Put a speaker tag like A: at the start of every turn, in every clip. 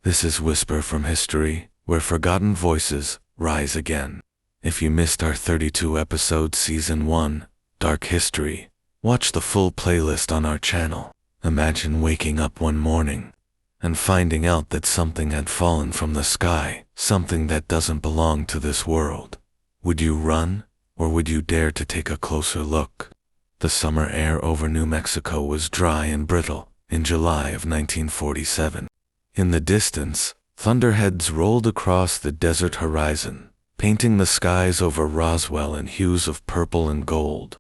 A: This is Whisper from History, where forgotten voices rise again. If you missed our 32-episode Season 1, Dark History, watch the full playlist on our channel. Imagine waking up one morning and finding out that something had fallen from the sky, something that doesn't belong to this world. Would you run, or would you dare to take a closer look? The summer air over New Mexico was dry and brittle in July of 1947. In the distance, thunderheads rolled across the desert horizon, painting the skies over Roswell in hues of purple and gold.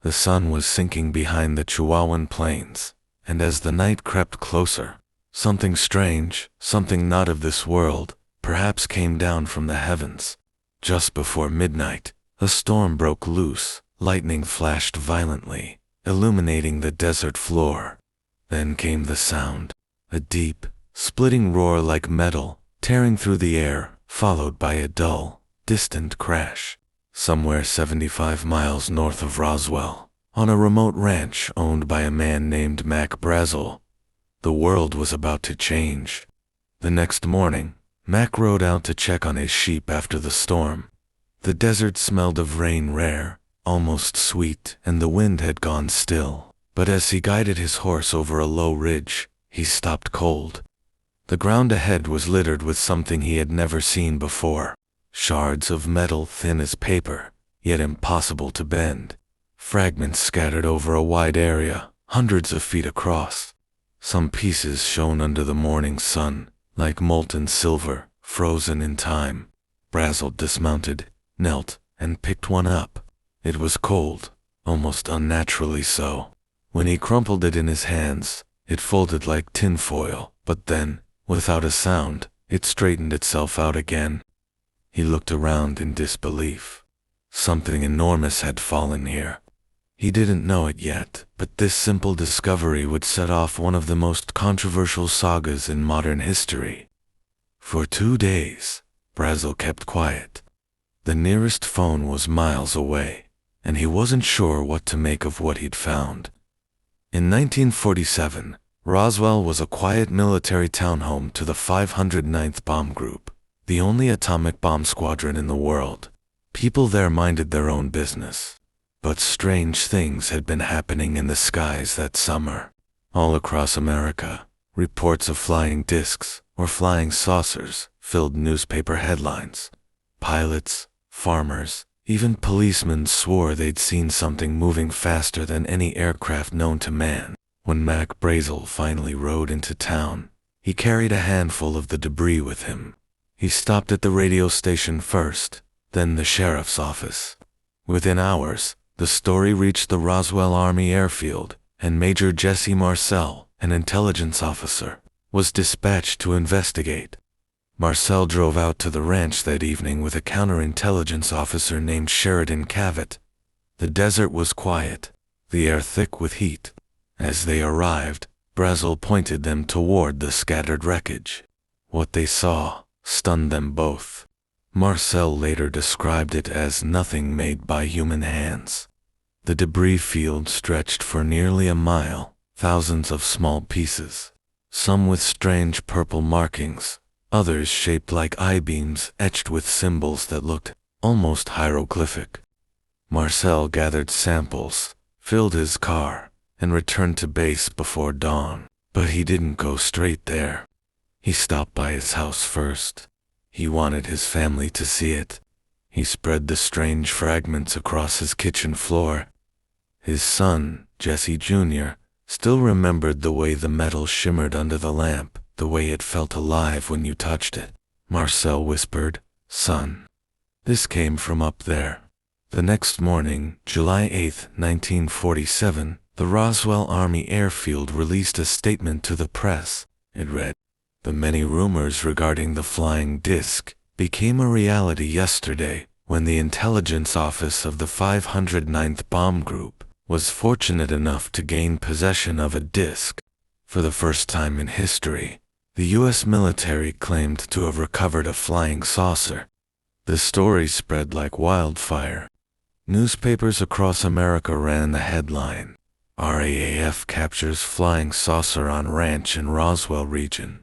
A: The sun was sinking behind the Chihuahuan plains, and as the night crept closer, something strange, something not of this world, perhaps came down from the heavens. Just before midnight, a storm broke loose. Lightning flashed violently, illuminating the desert floor. Then came the sound, a deep, splitting roar like metal, tearing through the air, followed by a dull, distant crash. Somewhere 75 miles north of Roswell, on a remote ranch owned by a man named Mac Brazel, the world was about to change. The next morning, Mac rode out to check on his sheep after the storm. The desert smelled of rain rare, almost sweet, and the wind had gone still. But as he guided his horse over a low ridge, he stopped cold. The ground ahead was littered with something he had never seen before. Shards of metal thin as paper, yet impossible to bend. Fragments scattered over a wide area, hundreds of feet across. Some pieces shone under the morning sun, like molten silver, frozen in time. Brazel dismounted, knelt, and picked one up. It was cold, almost unnaturally so. When he crumpled it in his hands, it folded like tinfoil, but then, without a sound, it straightened itself out again. He looked around in disbelief. Something enormous had fallen here. He didn't know it yet, but this simple discovery would set off one of the most controversial sagas in modern history. For 2 days, Brazel kept quiet. The nearest phone was miles away, and he wasn't sure what to make of what he'd found. In 1947, Roswell was a quiet military townhome to the 509th Bomb Group, the only atomic bomb squadron in the world. People there minded their own business. But strange things had been happening in the skies that summer. All across America, reports of flying discs or flying saucers filled newspaper headlines. Pilots, farmers, even policemen swore they'd seen something moving faster than any aircraft known to man. When Mac Brazel finally rode into town, he carried a handful of the debris with him. He stopped at the radio station first, then the sheriff's office. Within hours, the story reached the Roswell Army Airfield, and Major Jesse Marcel, an intelligence officer, was dispatched to investigate. Marcel drove out to the ranch that evening with a counterintelligence officer named Sheridan Cavett. The desert was quiet, the air thick with heat. As they arrived, Brazel pointed them toward the scattered wreckage. What they saw stunned them both. Marcel later described it as nothing made by human hands. The debris field stretched for nearly a mile, thousands of small pieces, some with strange purple markings, others shaped like I-beams etched with symbols that looked almost hieroglyphic. Marcel gathered samples, filled his car, and returned to base before dawn. But he didn't go straight there. He stopped by his house first. He wanted his family to see it. He spread the strange fragments across his kitchen floor. His son, Jesse Jr., still remembered the way the metal shimmered under the lamp, the way it felt alive when you touched it. Marcel whispered, "Son, this came from up there." The next morning, July 8, 1947, the Roswell Army Airfield released a statement to the press. It read, "The many rumors regarding the flying disc became a reality yesterday when the intelligence office of the 509th Bomb Group was fortunate enough to gain possession of a disc. For the first time in history, the U.S. military claimed to have recovered a flying saucer." The story spread like wildfire. Newspapers across America ran the headline, "RAAF captures flying saucer on ranch in Roswell region."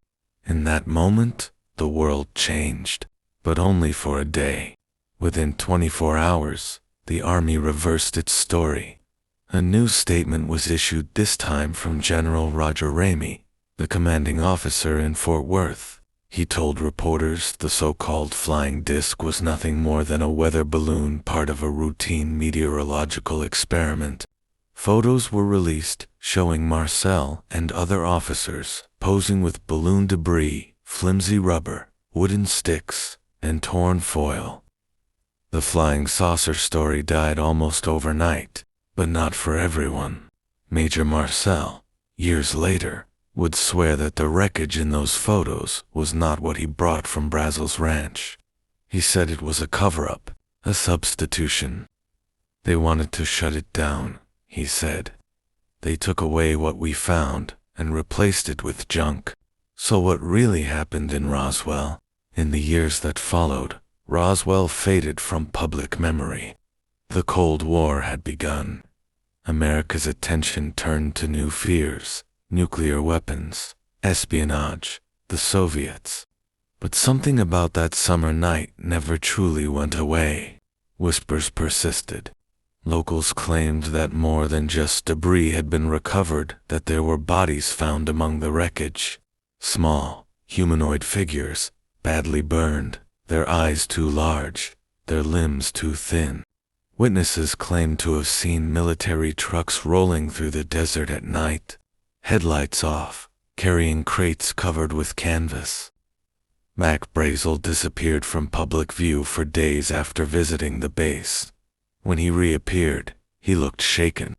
A: In that moment, the world changed, but only for a day. Within 24 hours, the Army reversed its story. A new statement was issued, this time from General Roger Ramey, the commanding officer in Fort Worth. He told reporters the so-called flying disc was nothing more than a weather balloon, part of a routine meteorological experiment. Photos were released showing Marcel and other officers posing with balloon debris, flimsy rubber, wooden sticks, and torn foil. The flying saucer story died almost overnight, but not for everyone. Major Marcel, years later, would swear that the wreckage in those photos was not what he brought from Brazil's ranch. He said it was a cover-up, a substitution. They wanted to shut it down, he said. They took away what we found and replaced it with junk. So what really happened in Roswell? In the years that followed, Roswell faded from public memory. The Cold War had begun. America's attention turned to new fears: nuclear weapons, espionage, the Soviets. But something about that summer night never truly went away. Whispers persisted. Locals claimed that more than just debris had been recovered, that there were bodies found among the wreckage. Small, humanoid figures, badly burned, their eyes too large, their limbs too thin. Witnesses claimed to have seen military trucks rolling through the desert at night, headlights off, carrying crates covered with canvas. Mac Brazel disappeared from public view for days after visiting the base. When he reappeared, he looked shaken.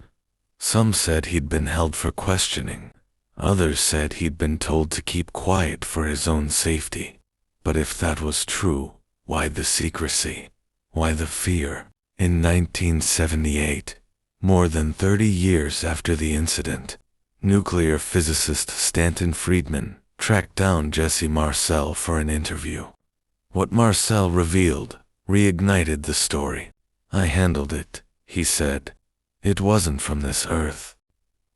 A: Some said he'd been held for questioning. Others said he'd been told to keep quiet for his own safety. But if that was true, why the secrecy? Why the fear? In 1978, more than 30 years after the incident, nuclear physicist Stanton Friedman tracked down Jesse Marcel for an interview. What Marcel revealed reignited the story. "I handled it," he said. "It wasn't from this earth."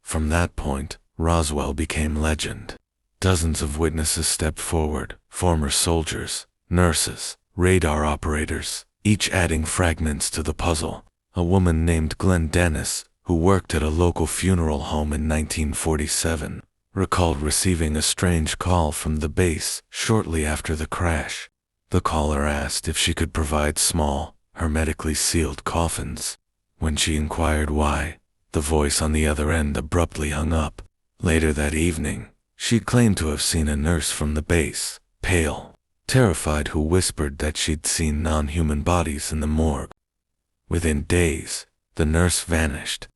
A: From that point, Roswell became legend. Dozens of witnesses stepped forward, former soldiers, nurses, radar operators, each adding fragments to the puzzle. A woman named Glenn Dennis, who worked at a local funeral home in 1947, recalled receiving a strange call from the base shortly after the crash. The caller asked if she could provide small, hermetically sealed coffins. When she inquired why, the voice on the other end abruptly hung up. Later that evening, she claimed to have seen a nurse from the base, pale, terrified, who whispered that she'd seen non-human bodies in the morgue. Within days, the nurse vanished.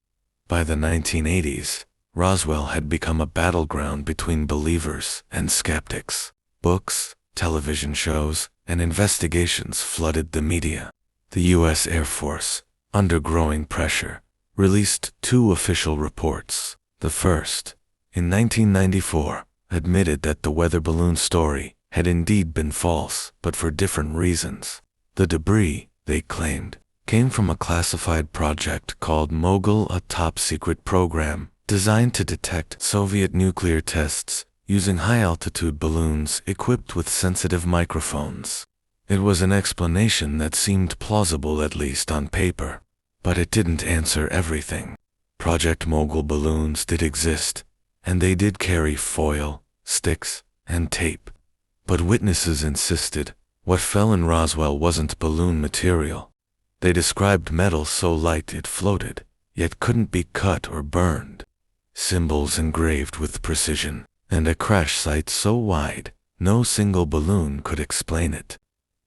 A: By the 1980s, Roswell had become a battleground between believers and skeptics. Books, television shows, and investigations flooded the media. The U.S. Air Force, under growing pressure, released 2 official reports. The first, in 1994, admitted that the weather balloon story had indeed been false, but for different reasons. The debris, they claimed, came from a classified project called Mogul, a top-secret program designed to detect Soviet nuclear tests using high-altitude balloons equipped with sensitive microphones. It was an explanation that seemed plausible, at least on paper, but it didn't answer everything. Project Mogul balloons did exist, and they did carry foil, sticks, and tape. But witnesses insisted what fell in Roswell wasn't balloon material. They described metal so light it floated, yet couldn't be cut or burned. Symbols engraved with precision, and a crash site so wide, no single balloon could explain it.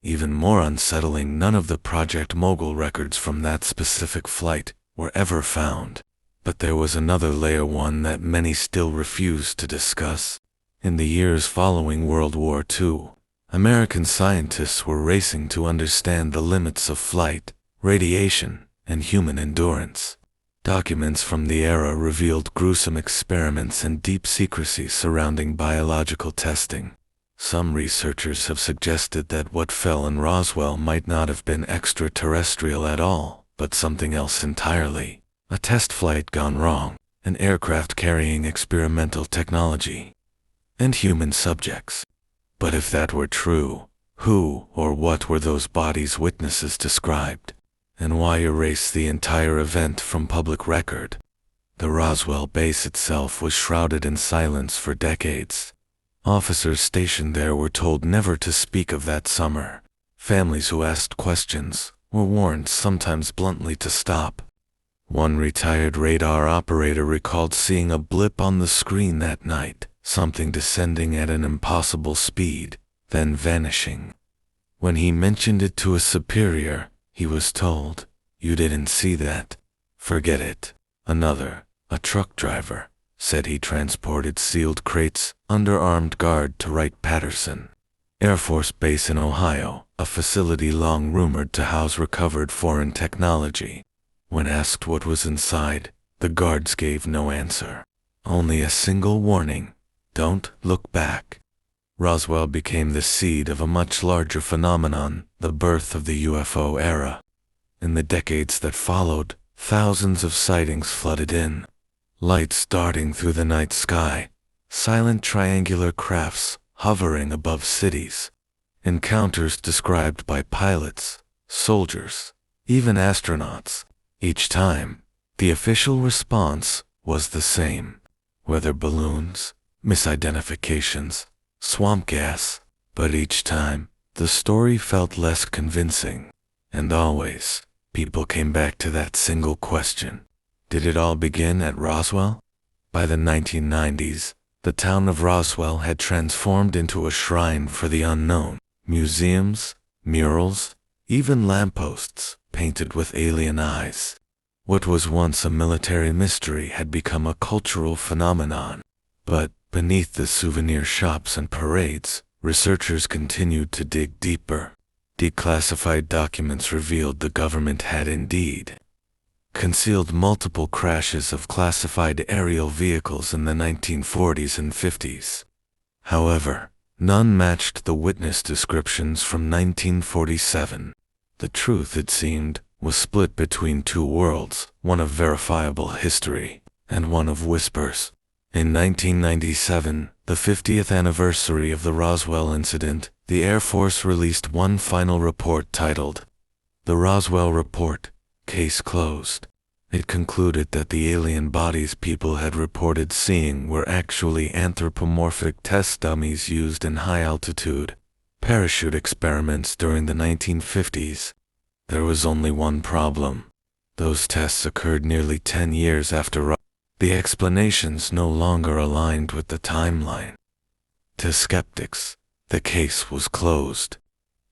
A: Even more unsettling, none of the Project Mogul records from that specific flight were ever found. But there was another layer, one that many still refuse to discuss. In the years following World War II, American scientists were racing to understand the limits of flight, radiation, and human endurance. Documents from the era revealed gruesome experiments and deep secrecy surrounding biological testing. Some researchers have suggested that what fell in Roswell might not have been extraterrestrial at all, but something else entirely. A test flight gone wrong, an aircraft carrying experimental technology, and human subjects. But if that were true, who or what were those bodies witnesses described? And why erase the entire event from public record? The Roswell base itself was shrouded in silence for decades. Officers stationed there were told never to speak of that summer. Families who asked questions were warned, sometimes bluntly, to stop. One retired radar operator recalled seeing a blip on the screen that night, something descending at an impossible speed, then vanishing. When he mentioned it to a superior, he was told, "You didn't see that? Forget it." Another, a truck driver, said he transported sealed crates under armed guard to Wright-Patterson Air Force Base in Ohio, a facility long rumored to house recovered foreign technology. When asked what was inside, the guards gave no answer. Only a single warning: don't look back. Roswell became the seed of a much larger phenomenon, the birth of the UFO era. In the decades that followed, thousands of sightings flooded in. Lights darting through the night sky, silent triangular crafts hovering above cities, encounters described by pilots, soldiers, even astronauts. Each time, the official response was the same: weather balloons, misidentifications, swamp gas. But each time, the story felt less convincing. And always, people came back to that single question: did it all begin at Roswell? By the 1990s, the town of Roswell had transformed into a shrine for the unknown. Museums, murals, even lampposts painted with alien eyes. What was once a military mystery had become a cultural phenomenon. But beneath the souvenir shops and parades, researchers continued to dig deeper. Declassified documents revealed the government had indeed concealed multiple crashes of classified aerial vehicles in the 1940s and 50s. However, none matched the witness descriptions from 1947. The truth, it seemed, was split between two worlds, one of verifiable history and one of whispers. In 1997, the 50th anniversary of the Roswell incident, the Air Force released one final report titled, "The Roswell Report, Case Closed." It concluded that the alien bodies people had reported seeing were actually anthropomorphic test dummies used in high-altitude parachute experiments during the 1950s. There was only one problem. Those tests occurred nearly 10 years after the explanations no longer aligned with the timeline. To skeptics, the case was closed.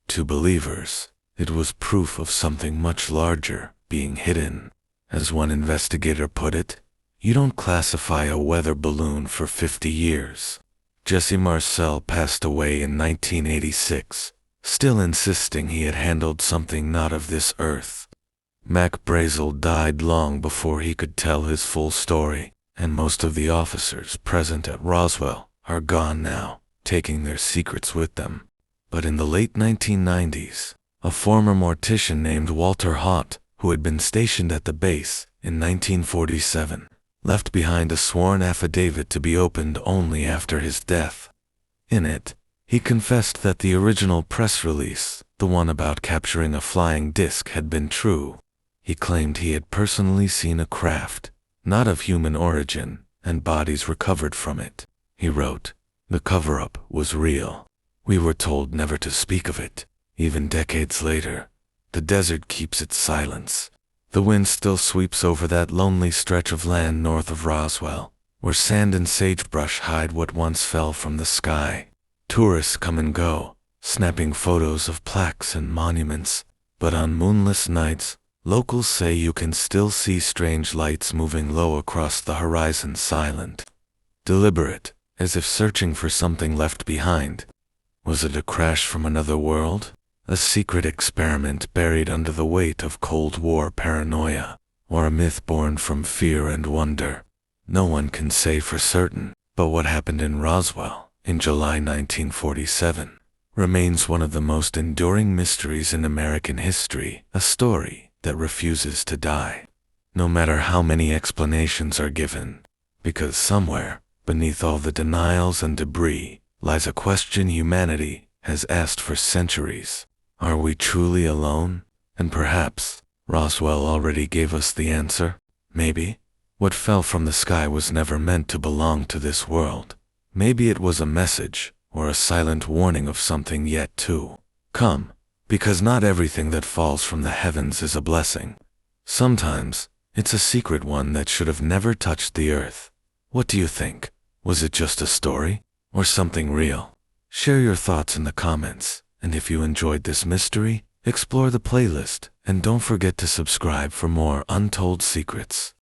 A: To believers, it was proof of something much larger being hidden. As one investigator put it, you don't classify a weather balloon for 50 years. Jesse Marcel passed away in 1986, still insisting he had handled something not of this earth. Mac Brazel died long before he could tell his full story, and most of the officers present at Roswell are gone now, taking their secrets with them. But in the late 1990s, a former mortician named Walter Haut, who had been stationed at the base in 1947, left behind a sworn affidavit to be opened only after his death. In it, he confessed that the original press release, the one about capturing a flying disc, had been true. He claimed he had personally seen a craft, not of human origin, and bodies recovered from it. He wrote, "The cover-up was real. We were told never to speak of it. Even decades later, the desert keeps its silence. The wind still sweeps over that lonely stretch of land north of Roswell, where sand and sagebrush hide what once fell from the sky. Tourists come and go, snapping photos of plaques and monuments, but on moonless nights, locals say you can still see strange lights moving low across the horizon, silent, deliberate, as if searching for something left behind." Was it a crash from another world? A secret experiment buried under the weight of Cold War paranoia, or a myth born from fear and wonder? No one can say for certain, but what happened in Roswell in July 1947 remains one of the most enduring mysteries in American history, a story that refuses to die, no matter how many explanations are given, because somewhere, beneath all the denials and debris, lies a question humanity has asked for centuries. Are we truly alone? And perhaps Roswell already gave us the answer. Maybe what fell from the sky was never meant to belong to this world. Maybe it was a message or a silent warning of something yet to come, because not everything that falls from the heavens is a blessing. Sometimes it's a secret one that should have never touched the earth. What do you think? Was it just a story or something real? Share your thoughts in the comments, and if you enjoyed this mystery, explore the playlist and don't forget to subscribe for more untold secrets.